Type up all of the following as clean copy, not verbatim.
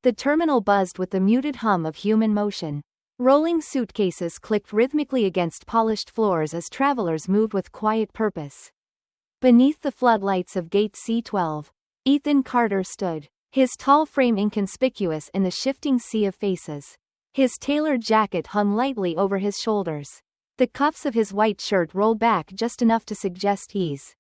The terminal buzzed with the muted hum of human motion. Rolling suitcases clicked rhythmically against polished floors as travelers moved with quiet purpose. Beneath the floodlights of Gate C12, Ethan Carter stood, his tall frame inconspicuous in the shifting sea of faces. His tailored jacket hung lightly over his shoulders. The cuffs of his white shirt rolled back just enough to suggest ease,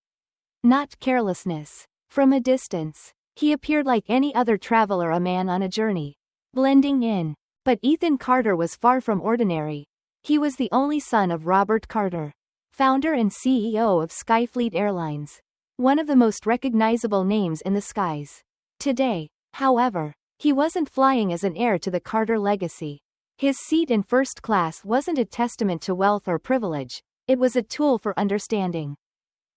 not carelessness. From a distance, he appeared like any other traveler, a man on a journey, blending in. But Ethan Carter was far from ordinary. He was the only son of Robert Carter, founder and CEO of Skyfleet Airlines, one of the most recognizable names in the skies. Today, however, he wasn't flying as an heir to the Carter legacy. His seat in first class wasn't a testament to wealth or privilege, it was a tool for understanding.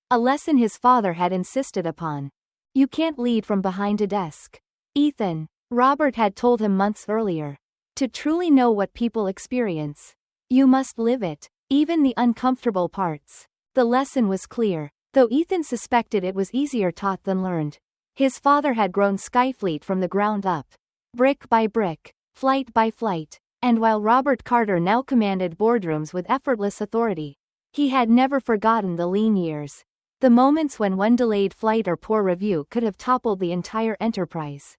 A lesson his father had insisted upon. You can't lead from behind a desk. Ethan, Robert had told him months earlier. To truly know what people experience, you must live it, even the uncomfortable parts. The lesson was clear, though Ethan suspected it was easier taught than learned. His father had grown Skyfleet from the ground up, brick by brick, flight by flight, and while Robert Carter now commanded boardrooms with effortless authority, he had never forgotten the lean years. The moments when one delayed flight or poor review could have toppled the entire enterprise.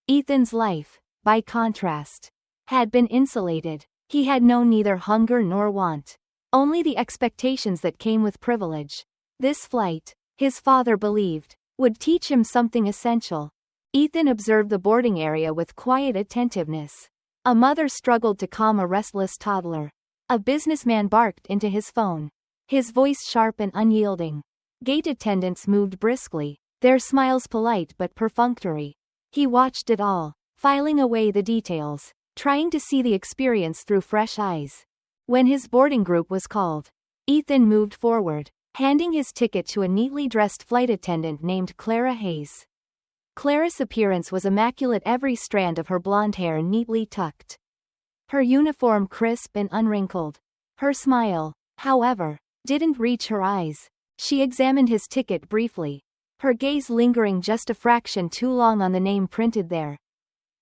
Ethan's life, by contrast, had been insulated. He had known neither hunger nor want, only the expectations that came with privilege. This flight, his father believed, would teach him something essential. Ethan observed the boarding area with quiet attentiveness. A mother struggled to calm a restless toddler. A businessman barked into his phone, his voice sharp and unyielding. Gate attendants moved briskly, their smiles polite but perfunctory. He watched it all, filing away the details, trying to see the experience through fresh eyes. When his boarding group was called, Ethan moved forward, handing his ticket to a neatly dressed flight attendant named Clara Hayes. Clara's appearance was immaculate, every strand of her blonde hair neatly tucked, her uniform crisp and unwrinkled. Her smile, however, didn't reach her eyes. She examined his ticket briefly, her gaze lingering just a fraction too long on the name printed there.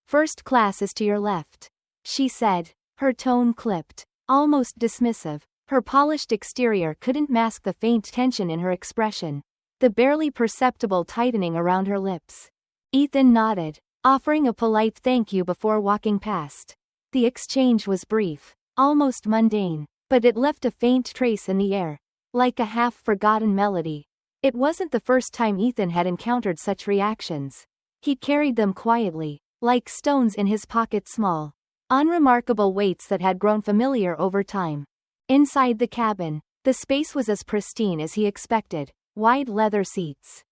First class is to your left, she said, her tone clipped, almost dismissive. Her polished exterior couldn't mask the faint tension in her expression, the barely perceptible tightening around her lips. Ethan nodded, offering a polite thank you before walking past. The exchange was brief, almost mundane, but it left a faint trace in the air, like a half-forgotten melody. It wasn't the first time Ethan had encountered such reactions. He carried them quietly, like stones in his pocket, small, unremarkable weights that had grown familiar over time. Inside the cabin, the space was as pristine as he expected, wide leather seats,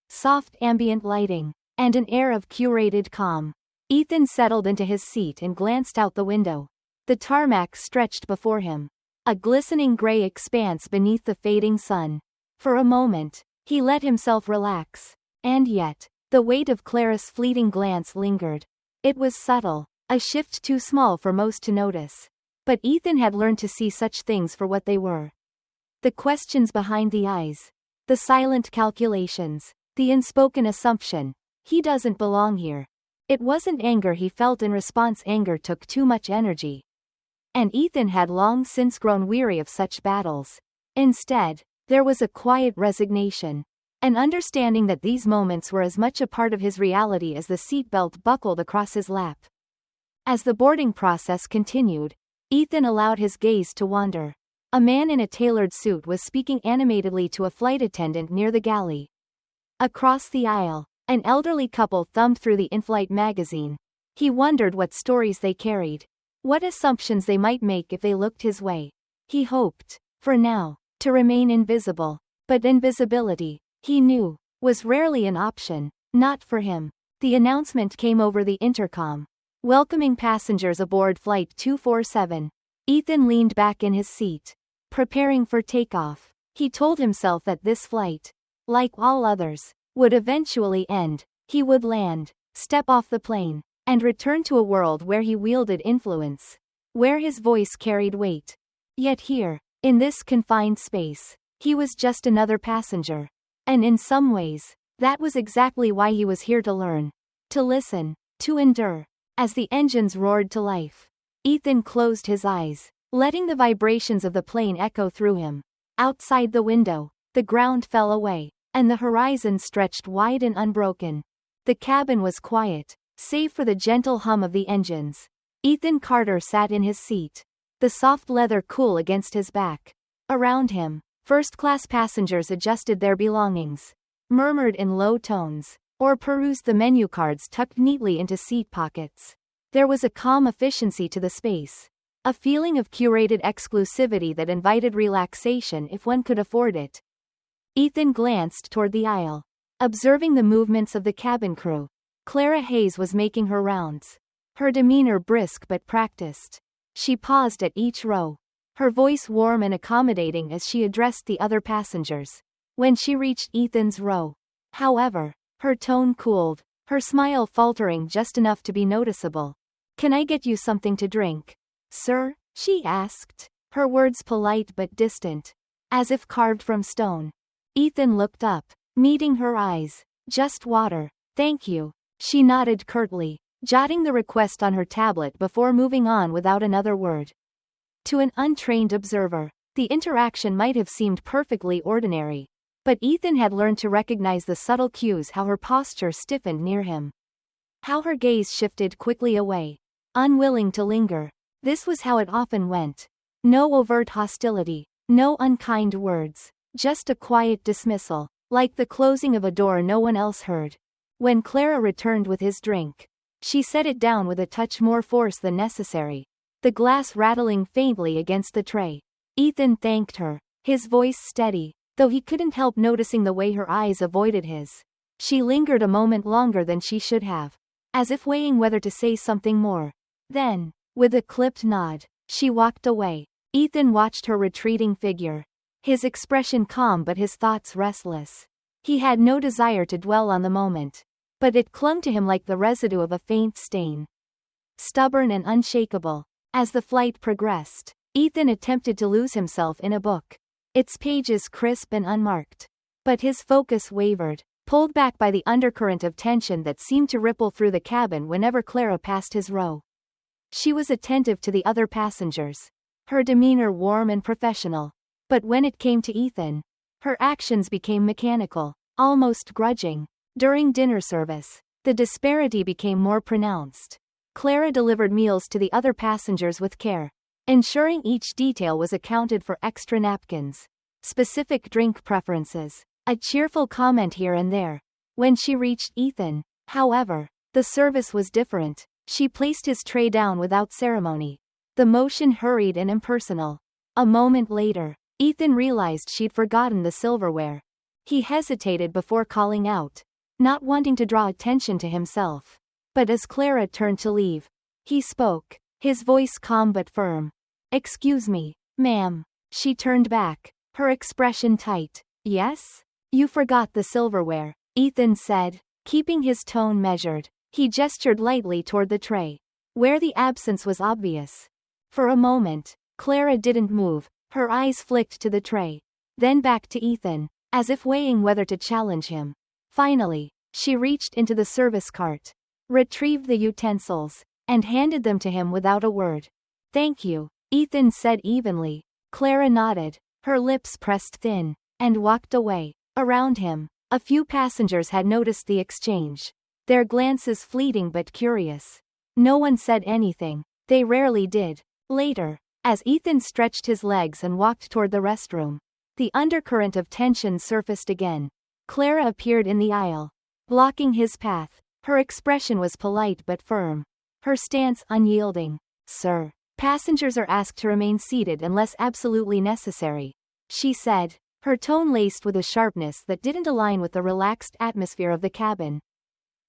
soft ambient lighting, and an air of curated calm. Ethan settled into his seat and glanced out the window. The tarmac stretched before him, a glistening gray expanse beneath the fading sun. For a moment, he let himself relax, and yet, the weight of Clara's fleeting glance lingered. It was subtle, a shift too small for most to notice. But Ethan had learned to see such things for what they were. The questions behind the eyes, the silent calculations, the unspoken assumption, he doesn't belong here. It wasn't anger he felt in response, anger took too much energy. And Ethan had long since grown weary of such battles. Instead, there was a quiet resignation, an understanding that these moments were as much a part of his reality as the seatbelt buckled across his lap. As the boarding process continued, Ethan allowed his gaze to wander. A man in a tailored suit was speaking animatedly to a flight attendant near the galley. Across the aisle, an elderly couple thumbed through the in-flight magazine. He wondered what stories they carried, what assumptions they might make if they looked his way. He hoped, for now, to remain invisible. But invisibility, he knew, was rarely an option, not for him. The announcement came over the intercom, welcoming passengers aboard Flight 247. Ethan leaned back in his seat, preparing for takeoff. He told himself that this flight, like all others, would eventually end. He would land, step off the plane, and return to a world where he wielded influence, where his voice carried weight. Yet here, in this confined space, he was just another passenger. And in some ways, that was exactly why he was here, to learn, to listen, to endure. As the engines roared to life, Ethan closed his eyes, letting the vibrations of the plane echo through him. Outside the window, the ground fell away, and the horizon stretched wide and unbroken. The cabin was quiet, save for the gentle hum of the engines. Ethan Carter sat in his seat, the soft leather cool against his back. Around him, first-class passengers adjusted their belongings, murmured in low tones, or perused the menu cards tucked neatly into seat pockets. There was a calm efficiency to the space, a feeling of curated exclusivity that invited relaxation if one could afford it. Ethan glanced toward the aisle, observing the movements of the cabin crew. Clara Hayes was making her rounds, her demeanor brisk but practiced. She paused at each row, her voice warm and accommodating as she addressed the other passengers. When she reached Ethan's row, however, her tone cooled, her smile faltering just enough to be noticeable. "Can I get you something to drink, sir?" she asked, her words polite but distant, as if carved from stone. Ethan looked up, meeting her eyes. "Just water, thank you." She nodded curtly, jotting the request on her tablet before moving on without another word. To an untrained observer, the interaction might have seemed perfectly ordinary, but Ethan had learned to recognize the subtle cues: how her posture stiffened near him, how her gaze shifted quickly away, unwilling to linger. This was how it often went. No overt hostility, no unkind words, just a quiet dismissal, like the closing of a door no one else heard. When Clara returned with his drink, she set it down with a touch more force than necessary, the glass rattling faintly against the tray. Ethan thanked her, his voice steady, though he couldn't help noticing the way her eyes avoided his. She lingered a moment longer than she should have, as if weighing whether to say something more. Then, with a clipped nod, she walked away. Ethan watched her retreating figure, his expression calm but his thoughts restless. He had no desire to dwell on the moment, but it clung to him like the residue of a faint stain. Stubborn and unshakable. As the flight progressed, Ethan attempted to lose himself in a book, its pages crisp and unmarked. But his focus wavered, pulled back by the undercurrent of tension that seemed to ripple through the cabin whenever Clara passed his row. She was attentive to the other passengers, her demeanor warm and professional. But when it came to Ethan, her actions became mechanical, almost grudging. During dinner service, the disparity became more pronounced. Clara delivered meals to the other passengers with care, ensuring each detail was accounted for: extra napkins, specific drink preferences, a cheerful comment here and there. When she reached Ethan, however, the service was different. She placed his tray down without ceremony, the motion hurried and impersonal. A moment later, Ethan realized she'd forgotten the silverware. He hesitated before calling out, not wanting to draw attention to himself. But as Clara turned to leave, he spoke, his voice calm but firm. "Excuse me, ma'am." She turned back, her expression tight. "Yes? You forgot the silverware," Ethan said, keeping his tone measured. He gestured lightly toward the tray, where the absence was obvious. For a moment, Clara didn't move, her eyes flicked to the tray, then back to Ethan, as if weighing whether to challenge him. Finally, she reached into the service cart, retrieved the utensils, and handed them to him without a word. "Thank you," Ethan said evenly. Clara nodded, her lips pressed thin, and walked away. Around him, a few passengers had noticed the exchange, their glances fleeting but curious. No one said anything, they rarely did. Later, as Ethan stretched his legs and walked toward the restroom, the undercurrent of tension surfaced again. Clara appeared in the aisle, blocking his path. Her expression was polite but firm, her stance unyielding. "Sir, passengers are asked to remain seated unless absolutely necessary," she said, her tone laced with a sharpness that didn't align with the relaxed atmosphere of the cabin.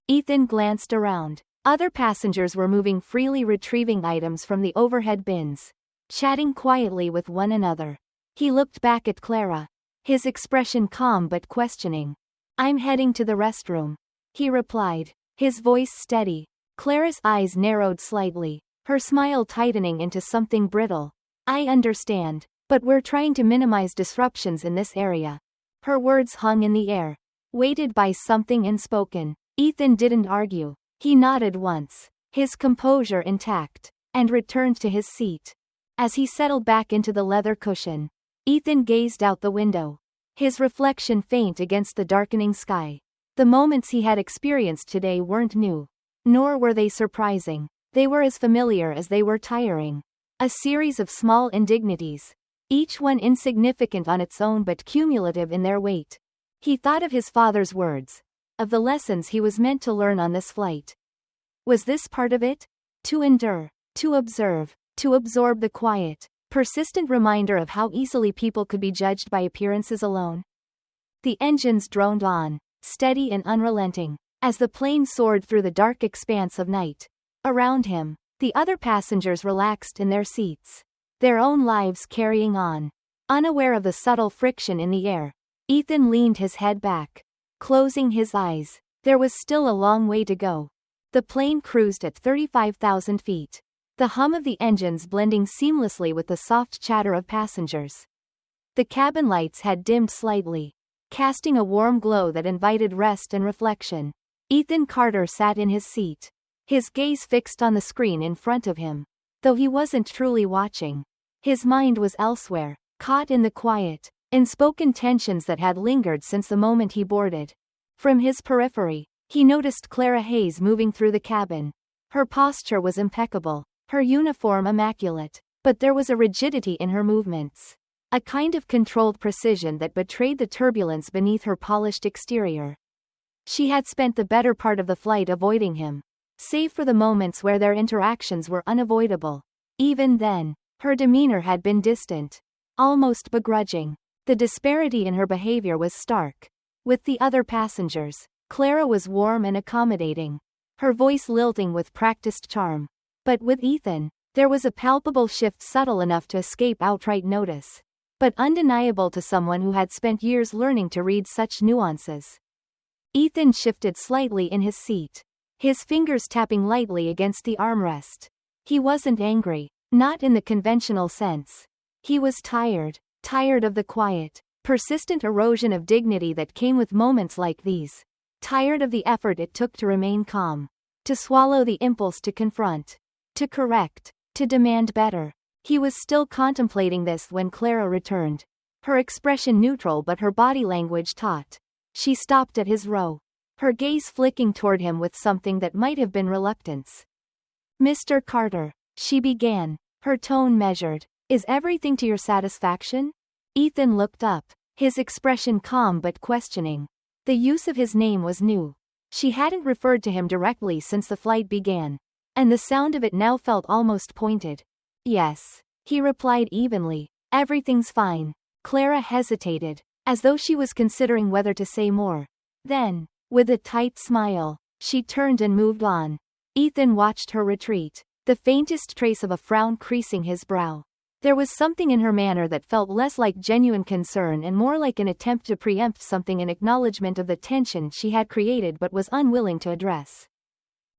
Ethan glanced around. Other passengers were moving freely, retrieving items from the overhead bins, chatting quietly with one another. He looked back at Clara, his expression calm but questioning. "I'm heading to the restroom," he replied, his voice steady. Clara's eyes narrowed slightly, her smile tightening into something brittle. "I understand, but we're trying to minimize disruptions in this area." Her words hung in the air, weighted by something unspoken. Ethan didn't argue. He nodded once, his composure intact, and returned to his seat. As he settled back into the leather cushion, Ethan gazed out the window, his reflection faint against the darkening sky. The moments he had experienced today weren't new, nor were they surprising. They were as familiar as they were tiring. A series of small indignities, each one insignificant on its own but cumulative in their weight. He thought of his father's words, of the lessons he was meant to learn on this flight. Was this part of it? To endure, to observe, to absorb the quiet, persistent reminder of how easily people could be judged by appearances alone. The engines droned on, steady and unrelenting, as the plane soared through the dark expanse of night. Around him, the other passengers relaxed in their seats, their own lives carrying on. Unaware of the subtle friction in the air, Ethan leaned his head back, closing his eyes. There was still a long way to go. The plane cruised at 35,000 feet, the hum of the engines blending seamlessly with the soft chatter of passengers. The cabin lights had dimmed slightly, casting a warm glow that invited rest and reflection. Ethan Carter sat in his seat, his gaze fixed on the screen in front of him. Though he wasn't truly watching, his mind was elsewhere, caught in the quiet, unspoken tensions that had lingered since the moment he boarded. From his periphery, he noticed Clara Hayes moving through the cabin. Her posture was impeccable, her uniform immaculate, but there was a rigidity in her movements, a kind of controlled precision that betrayed the turbulence beneath her polished exterior. She had spent the better part of the flight avoiding him, save for the moments where their interactions were unavoidable. Even then, her demeanor had been distant, almost begrudging. The disparity in her behavior was stark. With the other passengers, Clara was warm and accommodating, her voice lilting with practiced charm. But with Ethan, there was a palpable shift, subtle enough to escape outright notice, but undeniable to someone who had spent years learning to read such nuances. Ethan shifted slightly in his seat, his fingers tapping lightly against the armrest. He wasn't angry, not in the conventional sense. He was tired of the quiet, persistent erosion of dignity that came with moments like these. Tired of the effort it took to remain calm, to swallow the impulse to confront, to correct, to demand better. He was still contemplating this when Clara returned, her expression neutral but her body language taut. She stopped at his row, her gaze flicking toward him with something that might have been reluctance. "Mr. Carter," she began, her tone measured, "is everything to your satisfaction?" Ethan looked up, his expression calm but questioning. The use of his name was new. She hadn't referred to him directly since the flight began, and the sound of it now felt almost pointed. "Yes," he replied evenly. "Everything's fine." Clara hesitated, as though she was considering whether to say more. Then, with a tight smile, she turned and moved on. Ethan watched her retreat, the faintest trace of a frown creasing his brow. There was something in her manner that felt less like genuine concern and more like an attempt to preempt something in acknowledgement of the tension she had created but was unwilling to address.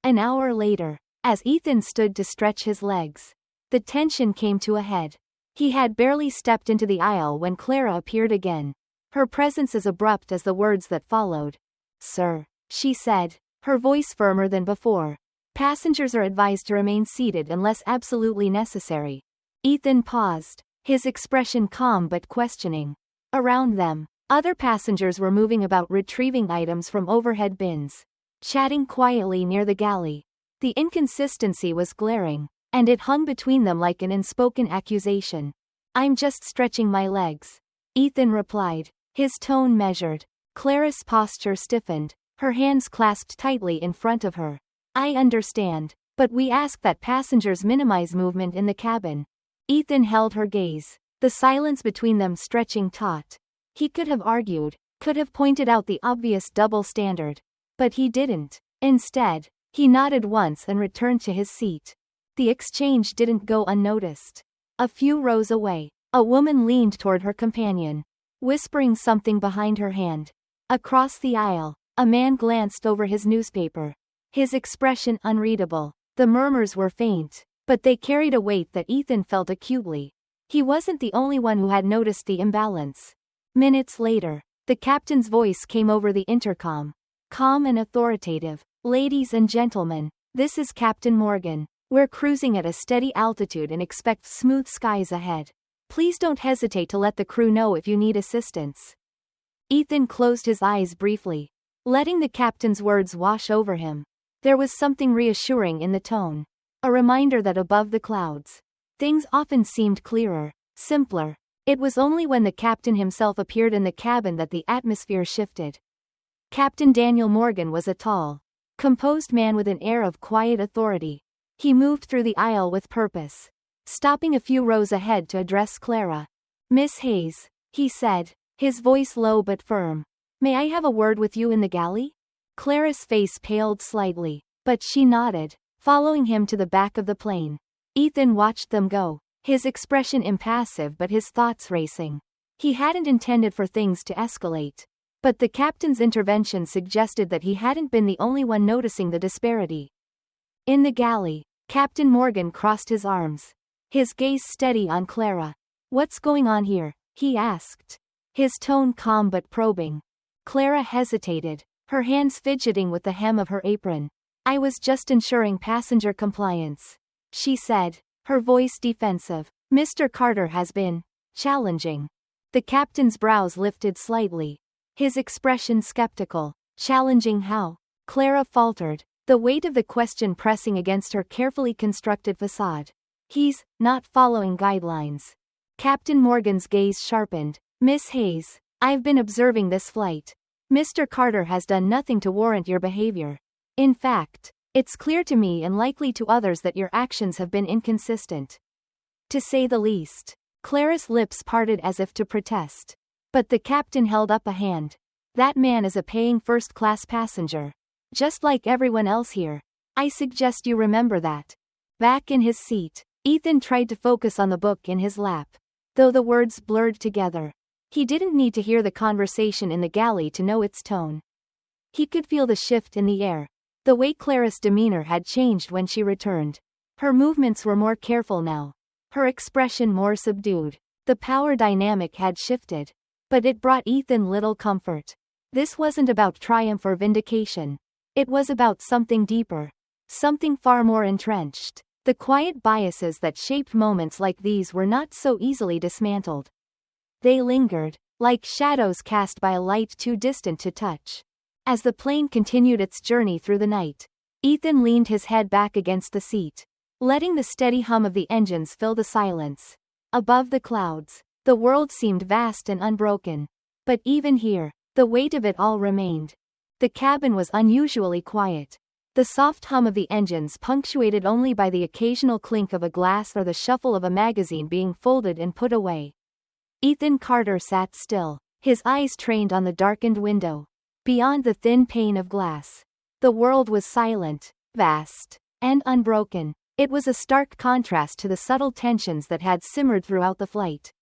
An hour later, as Ethan stood to stretch his legs, the tension came to a head. He had barely stepped into the aisle when Clara appeared again, her presence as abrupt as the words that followed. "Sir," she said, her voice firmer than before. "Passengers are advised to remain seated unless absolutely necessary." Ethan paused, his expression calm but questioning. Around them, other passengers were moving about, retrieving items from overhead bins, chatting quietly near the galley. The inconsistency was glaring, and it hung between them like an unspoken accusation. "I'm just stretching my legs," Ethan replied, his tone measured. Clara's posture stiffened, her hands clasped tightly in front of her. "I understand, but we ask that passengers minimize movement in the cabin." Ethan held her gaze, the silence between them stretching taut. He could have argued, could have pointed out the obvious double standard, but he didn't. Instead, he nodded once and returned to his seat. The exchange didn't go unnoticed. A few rows away, a woman leaned toward her companion, whispering something behind her hand. Across the aisle, a man glanced over his newspaper, his expression unreadable. The murmurs were faint, but they carried a weight that Ethan felt acutely. He wasn't the only one who had noticed the imbalance. Minutes later, the captain's voice came over the intercom, calm and authoritative. "Ladies and gentlemen, This is Captain Morgan. We're cruising at a steady altitude and expect smooth skies ahead. Please don't hesitate to let the crew know if you need assistance." Ethan closed his eyes briefly, letting the captain's words wash over him. There was something reassuring in the tone. A reminder that above the clouds, things often seemed clearer, simpler. It was only when the captain himself appeared in the cabin that the atmosphere shifted. Captain Daniel Morgan was a tall, composed man with an air of quiet authority. He moved through the aisle with purpose, stopping a few rows ahead to address Clara. "Miss Hayes," he said, his voice low but firm. "May I have a word with you in the galley?" Clara's face paled slightly, but she nodded, following him to the back of the plane. Ethan watched them go, his expression impassive but his thoughts racing. He hadn't intended for things to escalate, but the captain's intervention suggested that he hadn't been the only one noticing the disparity. In the galley, Captain Morgan crossed his arms, his gaze steady on Clara. "What's going on here?" he asked, his tone calm but probing. Clara hesitated, her hands fidgeting with the hem of her apron. "I was just ensuring passenger compliance," she said, her voice defensive. "Mr. Carter has been challenging." The captain's brows lifted slightly, his expression skeptical. "Challenging how?" Clara faltered, the weight of the question pressing against her carefully constructed facade. "He's not following guidelines." Captain Morgan's gaze sharpened. "Miss Hayes, I've been observing this flight. Mr. Carter has done nothing to warrant your behavior. In fact, it's clear to me and likely to others that your actions have been inconsistent, to say the least." Clara's lips parted as if to protest, but the captain held up a hand. "That man is a paying first-class passenger, just like everyone else here. I suggest you remember that." Back in his seat, Ethan tried to focus on the book in his lap, though the words blurred together. He didn't need to hear the conversation in the galley to know its tone. He could feel the shift in the air. The way Clara's demeanor had changed when she returned. Her movements were more careful now, her expression more subdued. The power dynamic had shifted, but it brought Ethan little comfort. This wasn't about triumph or vindication. It was about something deeper, something far more entrenched. The quiet biases that shaped moments like these were not so easily dismantled. They lingered, like shadows cast by a light too distant to touch. As the plane continued its journey through the night, Ethan leaned his head back against the seat, letting the steady hum of the engines fill the silence. Above the clouds, the world seemed vast and unbroken. But even here, the weight of it all remained. The cabin was unusually quiet, the soft hum of the engines punctuated only by the occasional clink of a glass or the shuffle of a magazine being folded and put away. Ethan Carter sat still, his eyes trained on the darkened window. Beyond the thin pane of glass, the world was silent, vast, and unbroken. It was a stark contrast to the subtle tensions that had simmered throughout the flight.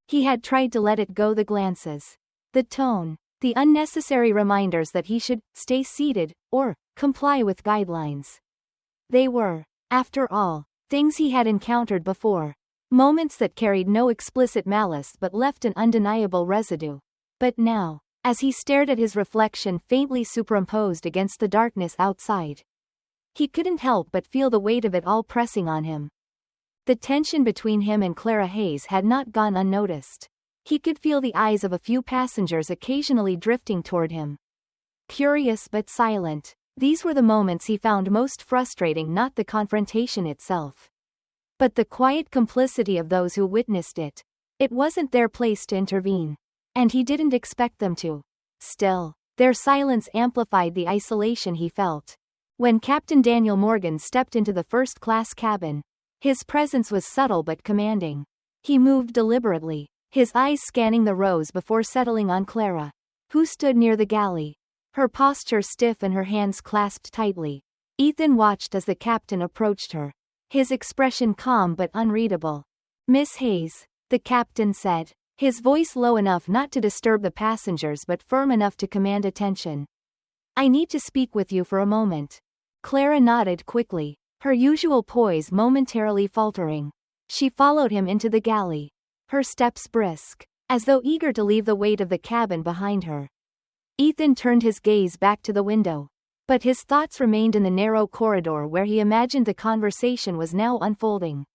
He had tried to let it go, the glances, the tone, the unnecessary reminders that he should stay seated, or comply with guidelines. They were, after all, things he had encountered before. Moments that carried no explicit malice but left an undeniable residue. But now, as he stared at his reflection faintly superimposed against the darkness outside, he couldn't help but feel the weight of it all pressing on him. The tension between him and Clara Hayes had not gone unnoticed. He could feel the eyes of a few passengers occasionally drifting toward him. Curious but silent, these were the moments he found most frustrating, not the confrontation itself, but the quiet complicity of those who witnessed it. It wasn't their place to intervene, and he didn't expect them to. Still, their silence amplified the isolation he felt. When Captain Daniel Morgan stepped into the first-class cabin, his presence was subtle but commanding. He moved deliberately, his eyes scanning the rows before settling on Clara, who stood near the galley, her posture stiff and her hands clasped tightly. Ethan watched as the captain approached her, his expression calm but unreadable. "Miss Hayes," the captain said, his voice low enough not to disturb the passengers but firm enough to command attention. "I need to speak with you for a moment." Clara nodded quickly, her usual poise momentarily faltering. She followed him into the galley, her steps brisk, as though eager to leave the weight of the cabin behind her. Ethan turned his gaze back to the window, But his thoughts remained in the narrow corridor where he imagined the conversation was now unfolding.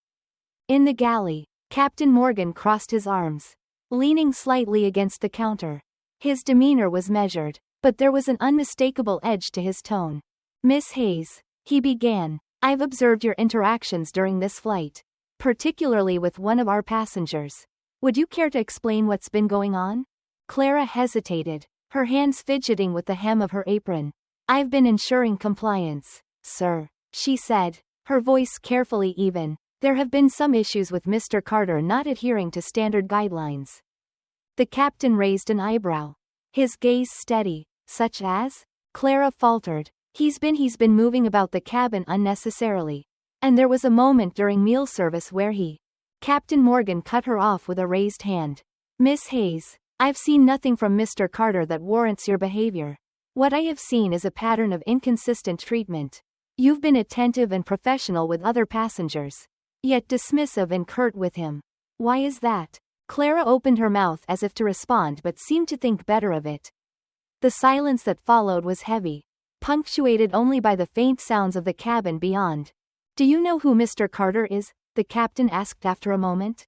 In the galley, Captain Morgan crossed his arms, leaning slightly against the counter. His demeanor was measured, but there was an unmistakable edge to his tone. "Miss Hayes," he began, "I've observed your interactions during this flight, particularly with one of our passengers. Would you care to explain what's been going on?" Clara hesitated, her hands fidgeting with the hem of her apron. "I've been ensuring compliance, sir," she said, her voice carefully even. "There have been some issues with Mr. Carter not adhering to standard guidelines." The captain raised an eyebrow, his gaze steady. "Such as?" Clara faltered. He's been moving about the cabin unnecessarily. And there was a moment during meal service where he..." Captain Morgan cut her off with a raised hand. "Miss Hayes, I've seen nothing from Mr. Carter that warrants your behavior. What I have seen is a pattern of inconsistent treatment. You've been attentive and professional with other passengers, yet dismissive and curt with him. Why is that?" Clara opened her mouth as if to respond but seemed to think better of it. The silence that followed was heavy, punctuated only by the faint sounds of the cabin beyond. "Do you know who Mr. Carter is?" the captain asked after a moment,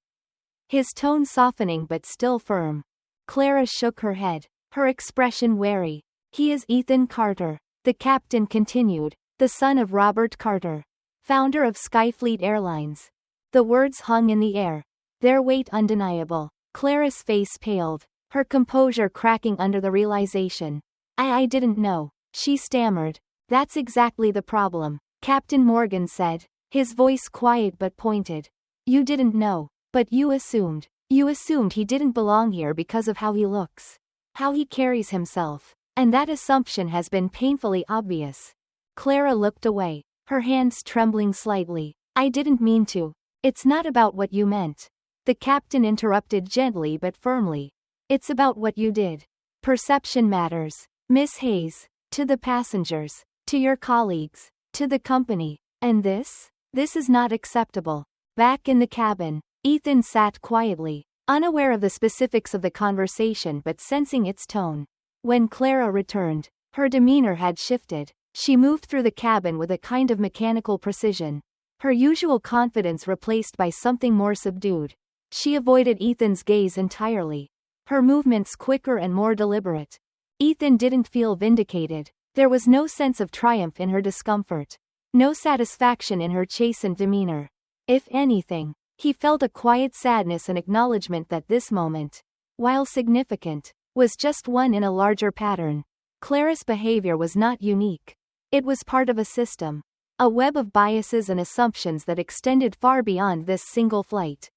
his tone softening but still firm. Clara shook her head, her expression wary. "He is Ethan Carter," the captain continued, "the son of Robert Carter, founder of Skyfleet Airlines." The words hung in the air, their weight undeniable. Clara's face paled, her composure cracking under the realization. I didn't know," she stammered. "That's exactly the problem," Captain Morgan said, his voice quiet but pointed. "You didn't know, but you assumed. You assumed he didn't belong here because of how he looks, how he carries himself, and that assumption has been painfully obvious." Clara looked away, her hands trembling slightly. "I didn't mean to. It's not about what you meant," the captain interrupted gently but firmly. "It's about what you did. Perception matters, Miss Hayes, to the passengers, to your colleagues, to the company. And this is not acceptable." Back in the cabin, Ethan sat quietly, unaware of the specifics of the conversation but sensing its tone. When Clara returned, her demeanor had shifted. She moved through the cabin with a kind of mechanical precision, her usual confidence replaced by something more subdued. She avoided Ethan's gaze entirely, her movements quicker and more deliberate. Ethan didn't feel vindicated. There was no sense of triumph in her discomfort, no satisfaction in her chastened demeanor. If anything, he felt a quiet sadness and acknowledgement that this moment, while significant, was just one in a larger pattern. Clara's behavior was not unique. It was part of a system, a web of biases and assumptions that extended far beyond this single flight.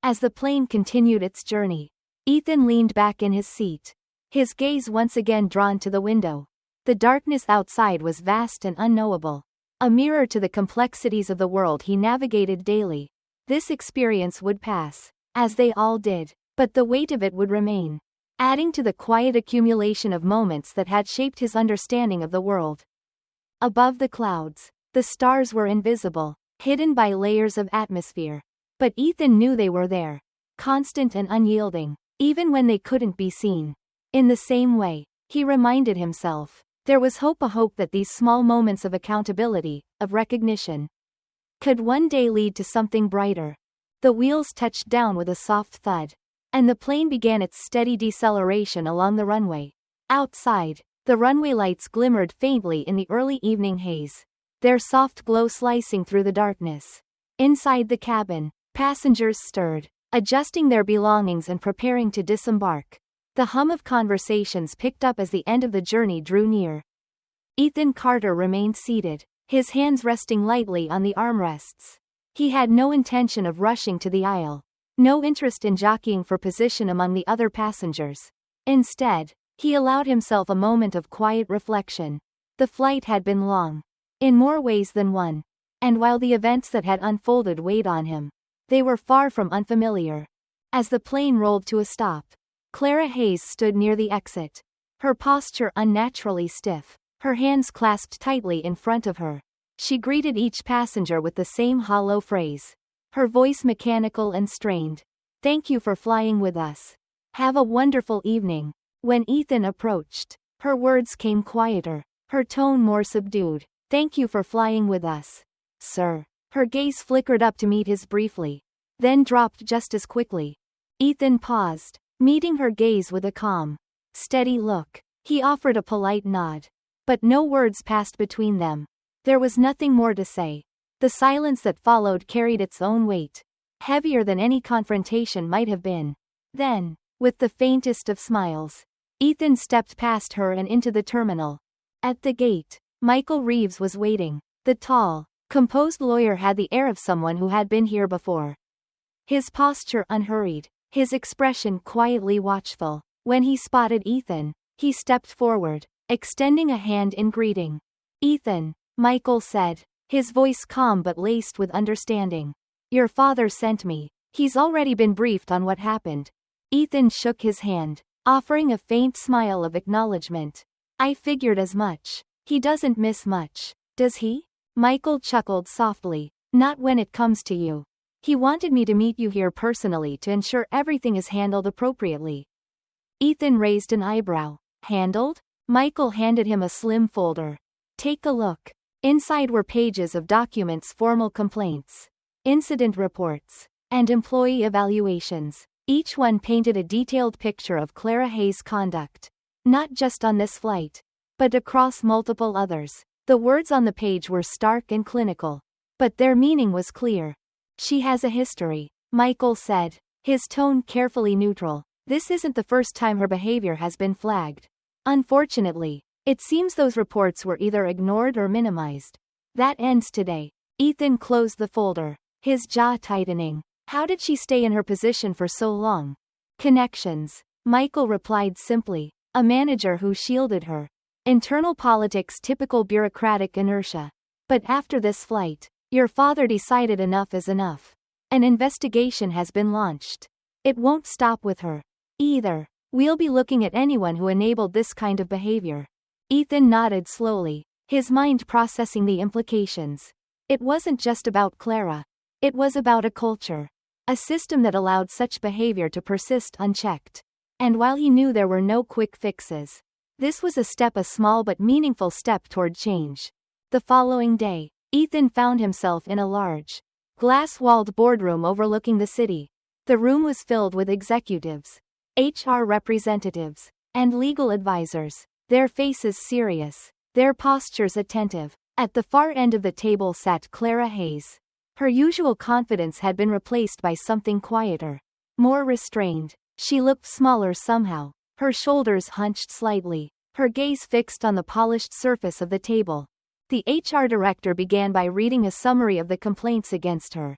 As the plane continued its journey, Ethan leaned back in his seat, his gaze once again drawn to the window. The darkness outside was vast and unknowable, a mirror to the complexities of the world he navigated daily. This experience would pass, as they all did, but the weight of it would remain, adding to the quiet accumulation of moments that had shaped his understanding of the world. Above the clouds, the stars were invisible, hidden by layers of atmosphere. But Ethan knew they were there, constant and unyielding, even when they couldn't be seen. In the same way, he reminded himself, there was a hope that these small moments of accountability, of recognition, could one day lead to something brighter. The wheels touched down with a soft thud, and the plane began its steady deceleration along the runway. Outside, the runway lights glimmered faintly in the early evening haze, their soft glow slicing through the darkness. Inside the cabin, passengers stirred, adjusting their belongings and preparing to disembark. The hum of conversations picked up as the end of the journey drew near. Ethan Carter remained seated, his hands resting lightly on the armrests. He had no intention of rushing to the aisle, no interest in jockeying for position among the other passengers. Instead, he allowed himself a moment of quiet reflection. The flight had been long, in more ways than one, and while the events that had unfolded weighed on him, they were far from unfamiliar. As the plane rolled to a stop, Clara Hayes stood near the exit, her posture unnaturally stiff, her hands clasped tightly in front of her. She greeted each passenger with the same hollow phrase, her voice mechanical and strained. "Thank you for flying with us. Have a wonderful evening." When Ethan approached, her words came quieter, her tone more subdued. Thank you for flying with us, sir. Her gaze flickered up to meet his briefly, then dropped just as quickly. Ethan paused, meeting her gaze with a calm, steady look. He offered a polite nod, but no words passed between them. There was nothing more to say. The silence that followed carried its own weight, heavier than any confrontation might have been. Then, with the faintest of smiles, Ethan stepped past her and into the terminal. At the gate, Michael Reeves was waiting. The tall, composed lawyer had the air of someone who had been here before. His posture unhurried, his expression quietly watchful. When he spotted Ethan, he stepped forward, extending a hand in greeting. Ethan, Michael said, his voice calm but laced with understanding. Your father sent me. He's already been briefed on what happened. Ethan shook his hand, offering a faint smile of acknowledgement. I figured as much. He doesn't miss much, does he? Michael chuckled softly. Not when it comes to you. He wanted me to meet you here personally to ensure everything is handled appropriately. Ethan raised an eyebrow. Handled? Michael handed him a slim folder. Take a look. Inside were pages of documents, formal complaints, incident reports, and employee evaluations. Each one painted a detailed picture of Clara Hayes' conduct. Not just on this flight, but across multiple others. The words on the page were stark and clinical, but their meaning was clear. She has a history, Michael said, his tone carefully neutral. This isn't the first time her behavior has been flagged. Unfortunately, it seems those reports were either ignored or minimized. That ends today. Ethan closed the folder, his jaw tightening. How did she stay in her position for so long? Connections, Michael replied simply. A manager who shielded her. Internal politics, typical bureaucratic inertia. But after this flight, your father decided enough is enough. An investigation has been launched. It won't stop with her either. We'll be looking at anyone who enabled this kind of behavior. Ethan nodded slowly, his mind processing the implications. It wasn't just about Clara. It was about a culture. A system that allowed such behavior to persist unchecked. And while he knew there were no quick fixes, this was a small but meaningful step toward change. The following day, Ethan found himself in a large, glass-walled boardroom overlooking the city. The room was filled with executives, HR representatives, and legal advisors, their faces serious, their postures attentive. At the far end of the table sat Clara Hayes. Her usual confidence had been replaced by something quieter, more restrained. She looked smaller somehow, her shoulders hunched slightly, her gaze fixed on the polished surface of the table. The HR director began by reading a summary of the complaints against her.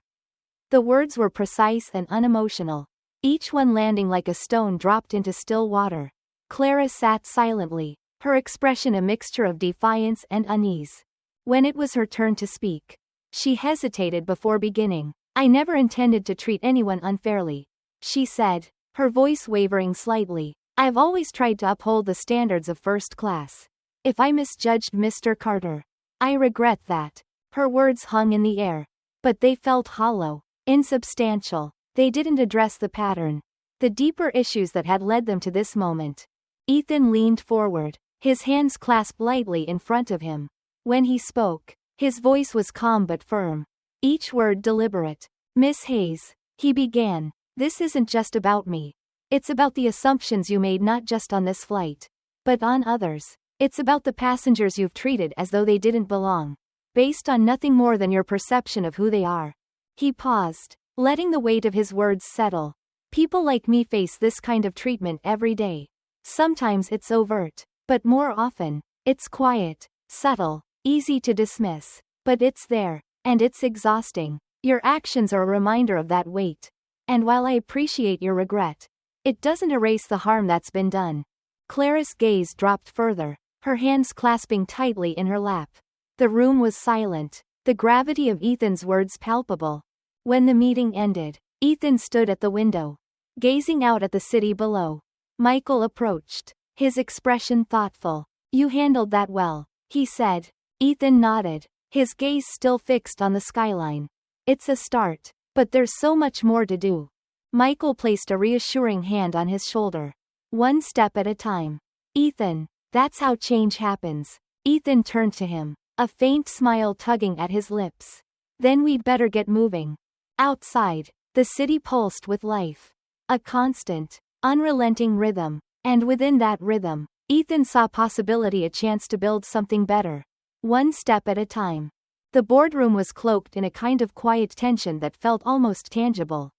The words were precise and unemotional, each one landing like a stone dropped into still water. Clara sat silently, her expression a mixture of defiance and unease. When it was her turn to speak, she hesitated before beginning. I never intended to treat anyone unfairly, she said, her voice wavering slightly. I've always tried to uphold the standards of first class. If I misjudged Mr. Carter, I regret that. Her words hung in the air, but they felt hollow, insubstantial. They didn't address the pattern, the deeper issues that had led them to this moment. Ethan leaned forward, his hands clasped lightly in front of him. When he spoke, his voice was calm but firm, each word deliberate. Miss Hayes, he began, this isn't just about me. It's about the assumptions you made not just on this flight, but on others. It's about the passengers you've treated as though they didn't belong, based on nothing more than your perception of who they are. He paused, letting the weight of his words settle. People like me face this kind of treatment every day. Sometimes it's overt, but more often, it's quiet, subtle, easy to dismiss. But it's there, and it's exhausting. Your actions are a reminder of that weight. And while I appreciate your regret, it doesn't erase the harm that's been done. Clara's gaze dropped further, her hands clasping tightly in her lap. The room was silent, the gravity of Ethan's words palpable. When the meeting ended, Ethan stood at the window, gazing out at the city below. Michael approached, his expression thoughtful. You handled that well, he said. Ethan nodded, his gaze still fixed on the skyline. It's a start, but there's so much more to do. Michael placed a reassuring hand on his shoulder. One step at a time. Ethan, that's how change happens. Ethan turned to him, a faint smile tugging at his lips. Then we'd better get moving. Outside, the city pulsed with life. A constant, unrelenting rhythm. And within that rhythm, Ethan saw possibility, a chance to build something better. One step at a time. The boardroom was cloaked in a kind of quiet tension that felt almost tangible.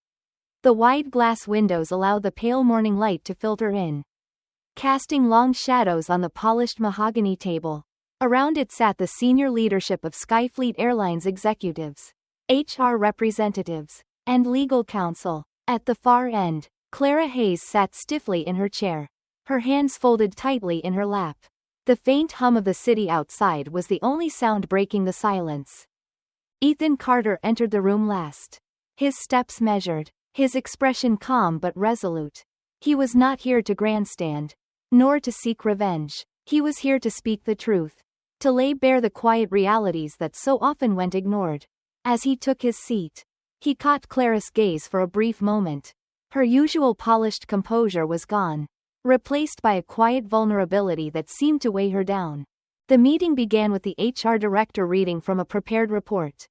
The wide glass windows allowed the pale morning light to filter in, casting long shadows on the polished mahogany table. Around it sat the senior leadership of Skyfleet Airlines executives, HR representatives, and legal counsel. At the far end, Clara Hayes sat stiffly in her chair, her hands folded tightly in her lap. The faint hum of the city outside was the only sound breaking the silence. Ethan Carter entered the room last. His steps measured, his expression calm but resolute. He was not here to grandstand, nor to seek revenge. He was here to speak the truth, to lay bare the quiet realities that so often went ignored. As he took his seat, he caught Clara's gaze for a brief moment. Her usual polished composure was gone, replaced by a quiet vulnerability that seemed to weigh her down. The meeting began with the HR director reading from a prepared report,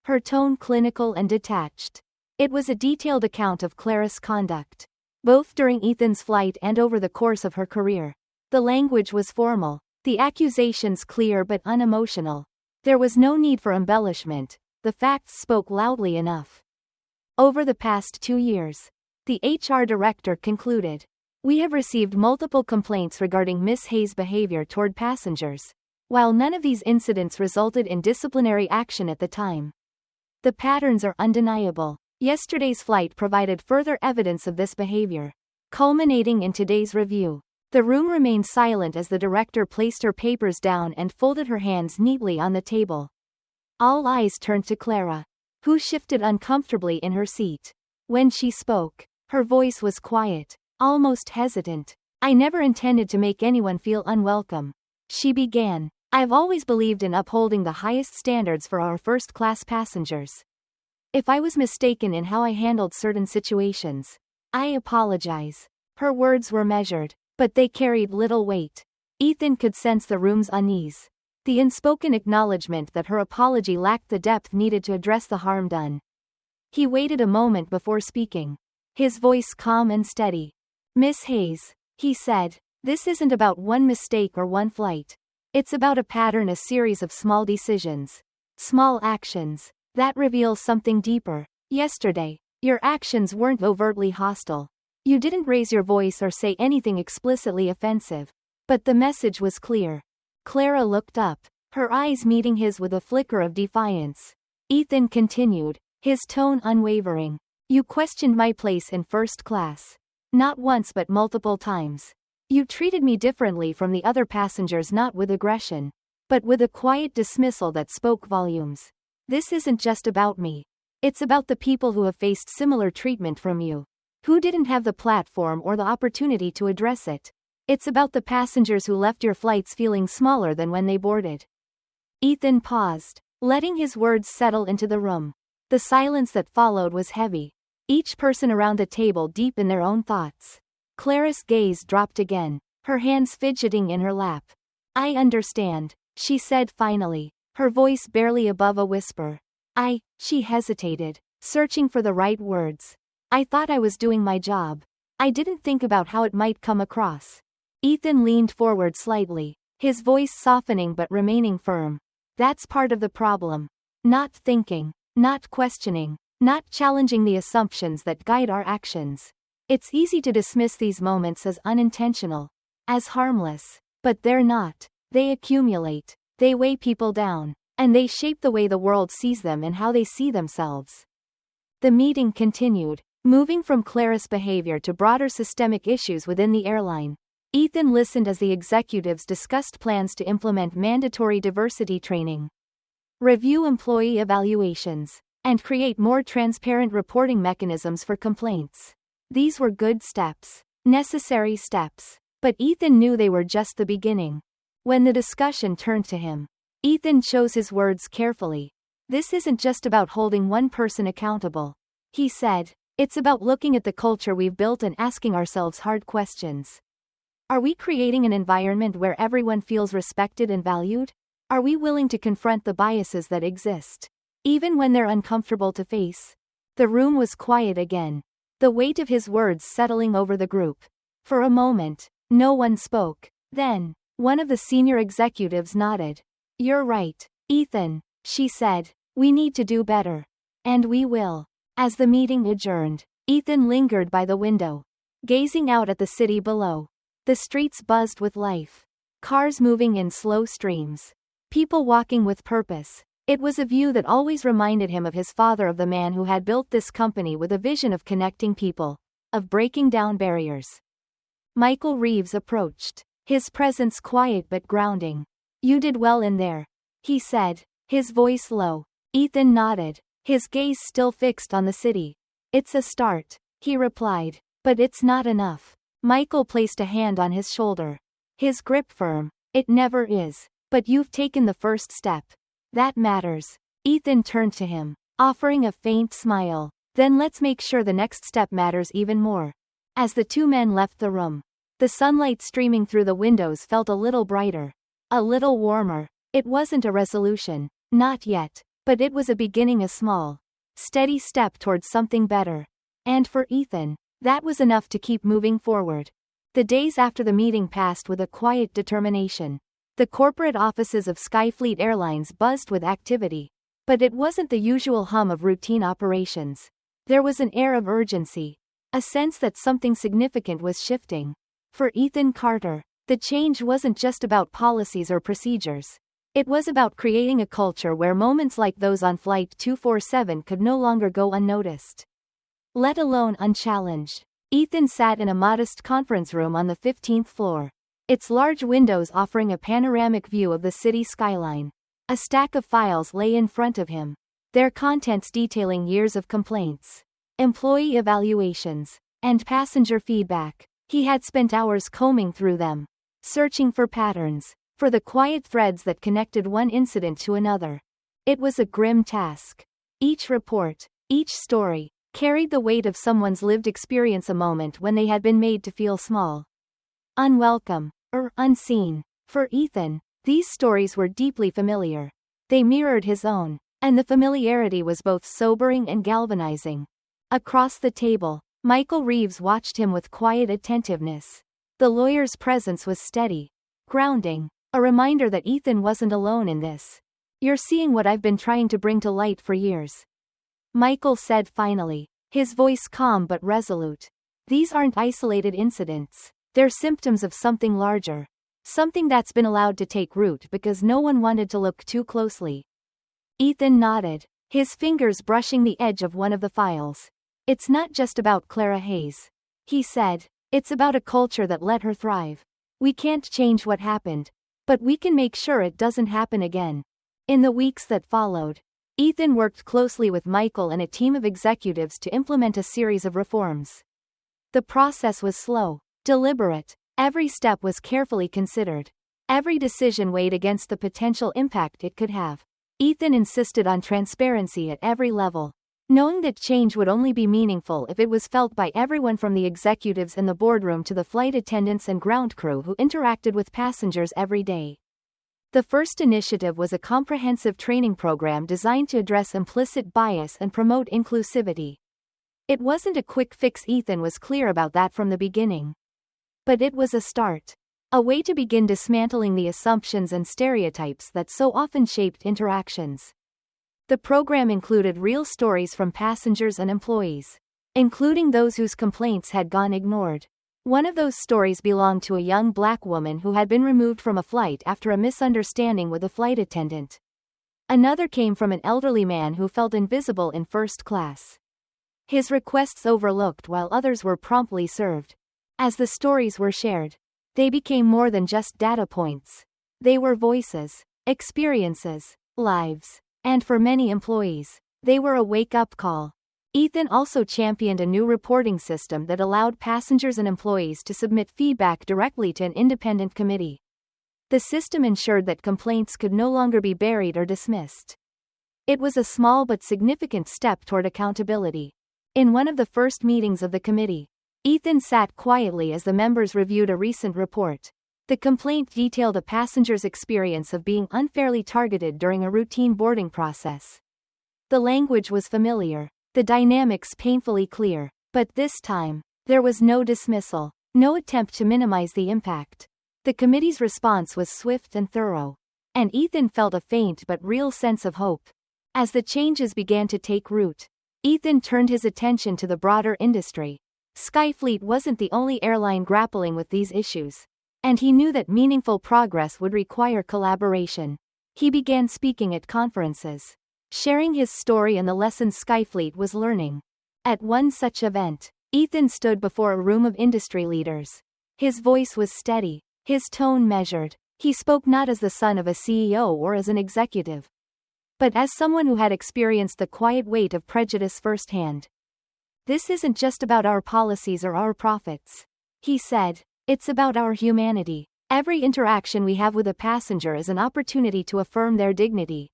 her tone clinical and detached. It was a detailed account of Clara's conduct, both during Ethan's flight and over the course of her career. The language was formal, the accusations clear but unemotional. There was no need for embellishment, the facts spoke loudly enough. Over the past 2 years, the HR director concluded, we have received multiple complaints regarding Miss Hayes' behavior toward passengers, while none of these incidents resulted in disciplinary action at the time. The patterns are undeniable. Yesterday's flight provided further evidence of this behavior, culminating in today's review. The room remained silent as the director placed her papers down and folded her hands neatly on the table. All eyes turned to Clara, who shifted uncomfortably in her seat. When she spoke, her voice was quiet, almost hesitant. I never intended to make anyone feel unwelcome, she began. I've always believed in upholding the highest standards for our first-class passengers. If I was mistaken in how I handled certain situations, I apologize. Her words were measured, but they carried little weight. Ethan could sense the room's unease, the unspoken acknowledgement that her apology lacked the depth needed to address the harm done. He waited a moment before speaking, his voice calm and steady. Miss Hayes, he said, this isn't about one mistake or one flight. It's about a pattern, a series of small decisions, small actions, that reveal something deeper. Yesterday, your actions weren't overtly hostile. You didn't raise your voice or say anything explicitly offensive. But the message was clear. Clara looked up, her eyes meeting his with a flicker of defiance. Ethan continued, his tone unwavering. You questioned my place in first class. Not once but multiple times. You treated me differently from the other passengers, not with aggression, but with a quiet dismissal that spoke volumes. This isn't just about me. It's about the people who have faced similar treatment from you, who didn't have the platform or the opportunity to address it. It's about the passengers who left your flights feeling smaller than when they boarded. Ethan paused, letting his words settle into the room. The silence that followed was heavy, each person around the table deep in their own thoughts. Clara's gaze dropped again, her hands fidgeting in her lap. I understand, she said finally, her voice barely above a whisper. She hesitated, searching for the right words. I thought I was doing my job. I didn't think about how it might come across. Ethan leaned forward slightly, his voice softening but remaining firm. That's part of the problem. Not thinking, not questioning, not challenging the assumptions that guide our actions. It's easy to dismiss these moments as unintentional, as harmless, but they're not. They accumulate, they weigh people down, and they shape the way the world sees them and how they see themselves. The meeting continued, moving from Clara's behavior to broader systemic issues within the airline. Ethan listened as the executives discussed plans to implement mandatory diversity training, review employee evaluations, and create more transparent reporting mechanisms for complaints. These were good steps, necessary steps, but Ethan knew they were just the beginning. When the discussion turned to him, Ethan chose his words carefully. This isn't just about holding one person accountable, he said. It's about looking at the culture we've built and asking ourselves hard questions. Are we creating an environment where everyone feels respected and valued? Are we willing to confront the biases that exist, even when they're uncomfortable to face? The room was quiet again, the weight of his words settling over the group. For a moment, no one spoke. Then, one of the senior executives nodded. "You're right, Ethan," she said. "We need to do better. And we will." As the meeting adjourned, Ethan lingered by the window, gazing out at the city below. The streets buzzed with life. Cars moving in slow streams. People walking with purpose. It was a view that always reminded him of his father, of the man who had built this company with a vision of connecting people, of breaking down barriers. Michael Reeves approached, his presence quiet but grounding. "You did well in there," he said, his voice low. Ethan nodded, his gaze still fixed on the city. "It's a start," he replied, "but it's not enough." Michael placed a hand on his shoulder, his grip firm. "It never is, but you've taken the first step. That matters." Ethan turned to him, offering a faint smile. "Then let's make sure the next step matters even more." As the two men left the room, the sunlight streaming through the windows felt a little brighter, a little warmer. It wasn't a resolution, not yet, but it was a beginning, a small, steady step towards something better. And for Ethan, that was enough to keep moving forward. The days after the meeting passed with a quiet determination. The corporate offices of Skyfleet Airlines buzzed with activity. But it wasn't the usual hum of routine operations. There was an air of urgency, a sense that something significant was shifting. For Ethan Carter, the change wasn't just about policies or procedures. It was about creating a culture where moments like those on Flight 247 could no longer go unnoticed, let alone unchallenged. Ethan sat in a modest conference room on the 15th floor, its large windows offering a panoramic view of the city skyline. A stack of files lay in front of him, their contents detailing years of complaints, employee evaluations, and passenger feedback. He had spent hours combing through them, searching for patterns, for the quiet threads that connected one incident to another. It was a grim task. Each report, each story, carried the weight of someone's lived experience, a moment when they had been made to feel small, unwelcome, or unseen. For Ethan, these stories were deeply familiar. They mirrored his own, and the familiarity was both sobering and galvanizing. Across the table, Michael Reeves watched him with quiet attentiveness. The lawyer's presence was steady, grounding, a reminder that Ethan wasn't alone in this. "You're seeing what I've been trying to bring to light for years," Michael said finally, his voice calm but resolute. "These aren't isolated incidents. They're symptoms of something larger. Something that's been allowed to take root because no one wanted to look too closely." Ethan nodded, his fingers brushing the edge of one of the files. "It's not just about Clara Hayes," he said. "It's about a culture that let her thrive. We can't change what happened, but we can make sure it doesn't happen again." In the weeks that followed, Ethan worked closely with Michael and a team of executives to implement a series of reforms. The process was slow, deliberate. Every step was carefully considered. Every decision weighed against the potential impact it could have. Ethan insisted on transparency at every level, knowing that change would only be meaningful if it was felt by everyone, from the executives in the boardroom to the flight attendants and ground crew who interacted with passengers every day. The first initiative was a comprehensive training program designed to address implicit bias and promote inclusivity. It wasn't a quick fix, Ethan was clear about that from the beginning. But it was a start. A way to begin dismantling the assumptions and stereotypes that so often shaped interactions. The program included real stories from passengers and employees, including those whose complaints had gone ignored. One of those stories belonged to a young black woman who had been removed from a flight after a misunderstanding with a flight attendant. Another came from an elderly man who felt invisible in first class, his requests overlooked while others were promptly served. As the stories were shared, they became more than just data points. They were voices, experiences, lives, and for many employees, they were a wake-up call. Ethan also championed a new reporting system that allowed passengers and employees to submit feedback directly to an independent committee. The system ensured that complaints could no longer be buried or dismissed. It was a small but significant step toward accountability. In one of the first meetings of the committee, Ethan sat quietly as the members reviewed a recent report. The complaint detailed a passenger's experience of being unfairly targeted during a routine boarding process. The language was familiar, the dynamics painfully clear, but this time, there was no dismissal, no attempt to minimize the impact. The committee's response was swift and thorough, and Ethan felt a faint but real sense of hope. As the changes began to take root, Ethan turned his attention to the broader industry. Skyfleet wasn't the only airline grappling with these issues, and he knew that meaningful progress would require collaboration. He began speaking at conferences, sharing his story and the lessons Skyfleet was learning. At one such event, Ethan stood before a room of industry leaders. His voice was steady, his tone measured. He spoke not as the son of a CEO or as an executive, but as someone who had experienced the quiet weight of prejudice firsthand. "This isn't just about our policies or our profits," he said. "It's about our humanity. Every interaction we have with a passenger is an opportunity to affirm their dignity,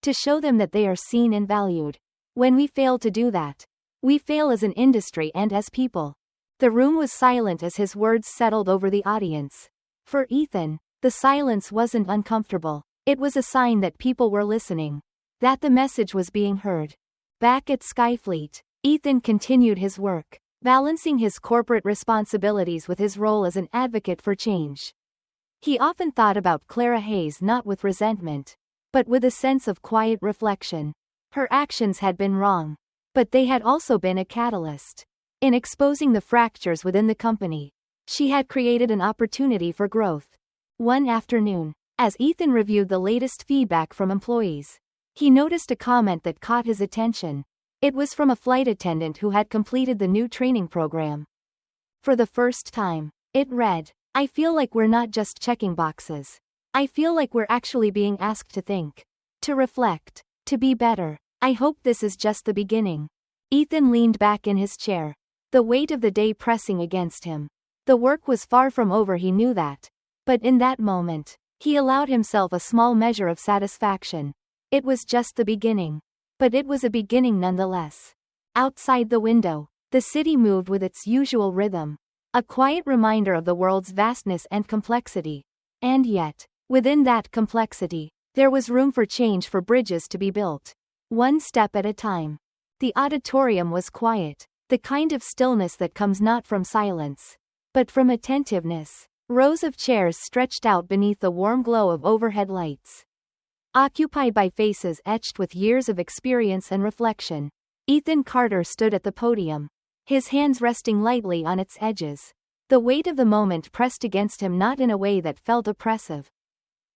to show them that they are seen and valued. When we fail to do that, we fail as an industry and as people." The room was silent as his words settled over the audience. For Ethan, the silence wasn't uncomfortable. It was a sign that people were listening, that the message was being heard. Back at Skyfleet, Ethan continued his work, balancing his corporate responsibilities with his role as an advocate for change. He often thought about Clara Hayes not with resentment, but with a sense of quiet reflection. Her actions had been wrong, but they had also been a catalyst. In exposing the fractures within the company, she had created an opportunity for growth. One afternoon, as Ethan reviewed the latest feedback from employees, he noticed a comment that caught his attention. It was from a flight attendant who had completed the new training program. For the first time, it read, "I feel like we're not just checking boxes. I feel like we're actually being asked to think, to reflect, to be better. I hope this is just the beginning." Ethan leaned back in his chair, the weight of the day pressing against him. The work was far from over, he knew that. But in that moment, he allowed himself a small measure of satisfaction. It was just the beginning. But it was a beginning nonetheless. Outside the window, the city moved with its usual rhythm, a quiet reminder of the world's vastness and complexity. And yet, within that complexity, there was room for change, for bridges to be built, one step at a time. The auditorium was quiet, the kind of stillness that comes not from silence, but from attentiveness. Rows of chairs stretched out beneath the warm glow of overhead lights, occupied by faces etched with years of experience and reflection. Ethan Carter stood at the podium, his hands resting lightly on its edges. The weight of the moment pressed against him, not in a way that felt oppressive,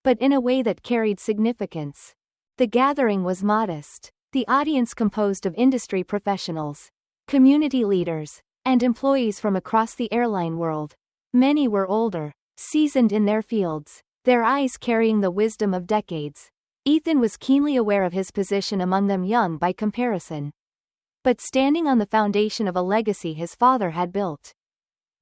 but in a way that carried significance. The gathering was modest, the audience composed of industry professionals, community leaders, and employees from across the airline world. Many were older, seasoned in their fields, their eyes carrying the wisdom of decades. Ethan was keenly aware of his position among them, young by comparison, but standing on the foundation of a legacy his father had built.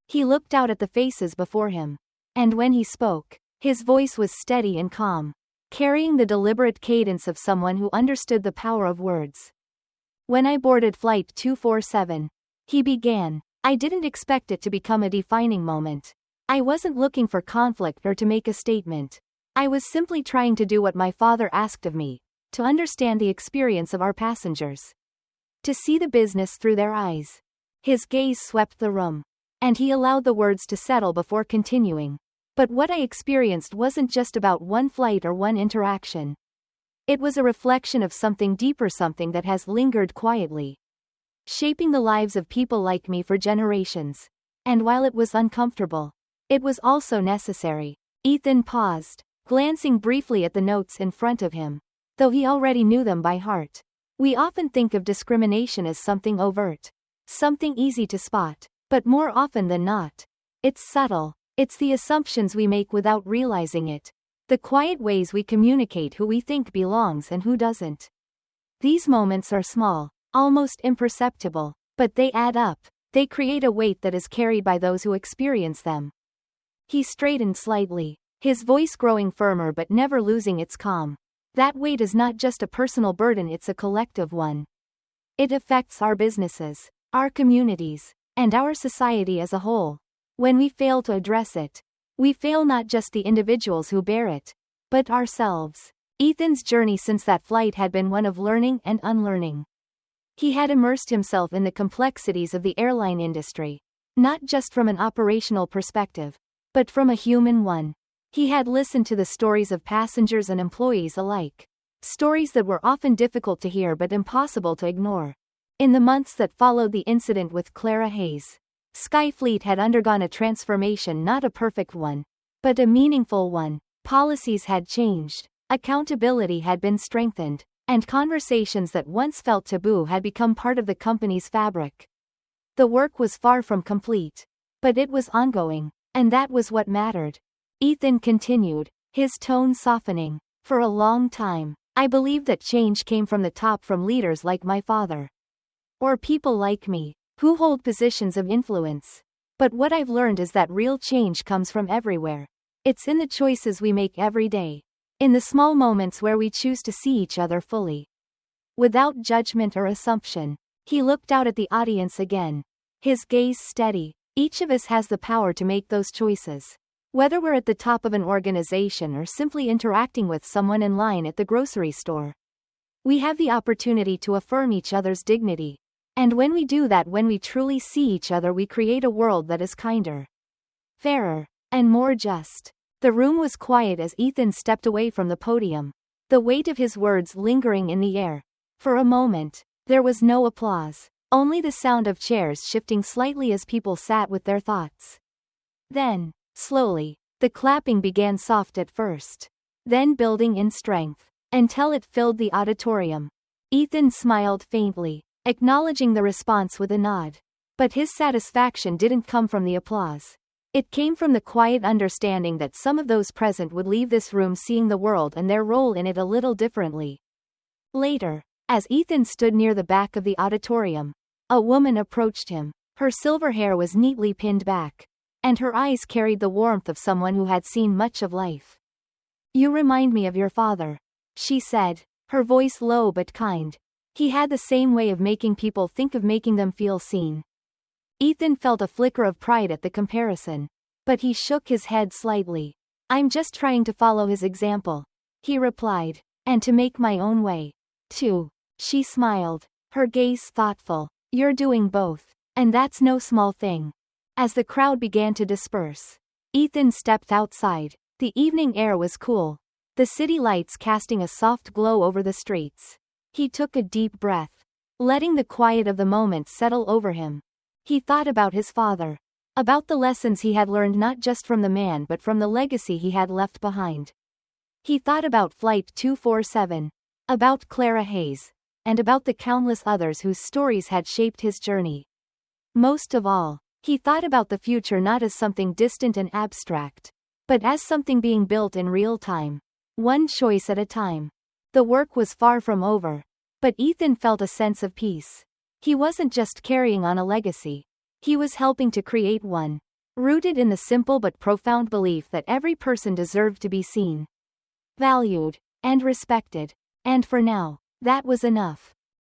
He looked out at the faces before him, and when he spoke, his voice was steady and calm, carrying the deliberate cadence of someone who understood the power of words. "When I boarded Flight 247, he began, I didn't expect it to become a defining moment. I wasn't looking for conflict or to make a statement. I was simply trying to do what my father asked of me, to understand the experience of our passengers, to see the business through their eyes." His gaze swept the room, and he allowed the words to settle before continuing. "But what I experienced wasn't just about one flight or one interaction. It was a reflection of something deeper, something that has lingered quietly, shaping the lives of people like me for generations. And while it was uncomfortable, it was also necessary." Ethan paused, glancing briefly at the notes in front of him, though he already knew them by heart. We often think of discrimination as something overt, something easy to spot, but more often than not, it's subtle. It's the assumptions we make without realizing it, the quiet ways we communicate who we think belongs and who doesn't. These moments are small, almost imperceptible, but they add up. They create a weight that is carried by those who experience them. He straightened slightly, his voice growing firmer but never losing its calm. That weight is not just a personal burden, it's a collective one. It affects our businesses, our communities, and our society as a whole. When we fail to address it, we fail not just the individuals who bear it, but ourselves. Ethan's journey since that flight had been one of learning and unlearning. He had immersed himself in the complexities of the airline industry, not just from an operational perspective, but from a human one. He had listened to the stories of passengers and employees alike. Stories that were often difficult to hear but impossible to ignore. In the months that followed the incident with Clara Hayes, Skyfleet had undergone a transformation, not a perfect one, but a meaningful one. Policies had changed, accountability had been strengthened, and conversations that once felt taboo had become part of the company's fabric. The work was far from complete, but it was ongoing, and that was what mattered. Ethan continued, his tone softening. For a long time, I believed that change came from the top, from leaders like my father. Or people like me, who hold positions of influence. But what I've learned is that real change comes from everywhere. It's in the choices we make every day. In the small moments where we choose to see each other fully. Without judgment or assumption. He looked out at the audience again. His gaze steady. Each of us has the power to make those choices. Whether we're at the top of an organization or simply interacting with someone in line at the grocery store. We have the opportunity to affirm each other's dignity. And when we do that, when we truly see each other, we create a world that is kinder, fairer, and more just. The room was quiet as Ethan stepped away from the podium, the weight of his words lingering in the air. For a moment, there was no applause, only the sound of chairs shifting slightly as people sat with their thoughts. Then, slowly, the clapping began, soft at first, then building in strength, until it filled the auditorium. Ethan smiled faintly, acknowledging the response with a nod. But his satisfaction didn't come from the applause. It came from the quiet understanding that some of those present would leave this room seeing the world and their role in it a little differently. Later, as Ethan stood near the back of the auditorium, a woman approached him. Her silver hair was neatly pinned back, and her eyes carried the warmth of someone who had seen much of life. "You remind me of your father," she said, her voice low but kind. He had the same way of making people think, of making them feel seen. Ethan felt a flicker of pride at the comparison, but he shook his head slightly. "I'm just trying to follow his example," he replied, "and to make my own way, too." She smiled, her gaze thoughtful. "You're doing both, and that's no small thing." As the crowd began to disperse, Ethan stepped outside. The evening air was cool, the city lights casting a soft glow over the streets. He took a deep breath, letting the quiet of the moment settle over him. He thought about his father, about the lessons he had learned, not just from the man but from the legacy he had left behind. He thought about Flight 247, about Clara Hayes, and about the countless others whose stories had shaped his journey. Most of all, he thought about the future, not as something distant and abstract, but as something being built in real time, one choice at a time. The work was far from over, but Ethan felt a sense of peace. He wasn't just carrying on a legacy. He was helping to create one, rooted in the simple but profound belief that every person deserved to be seen, valued, and respected. And for now, that was enough.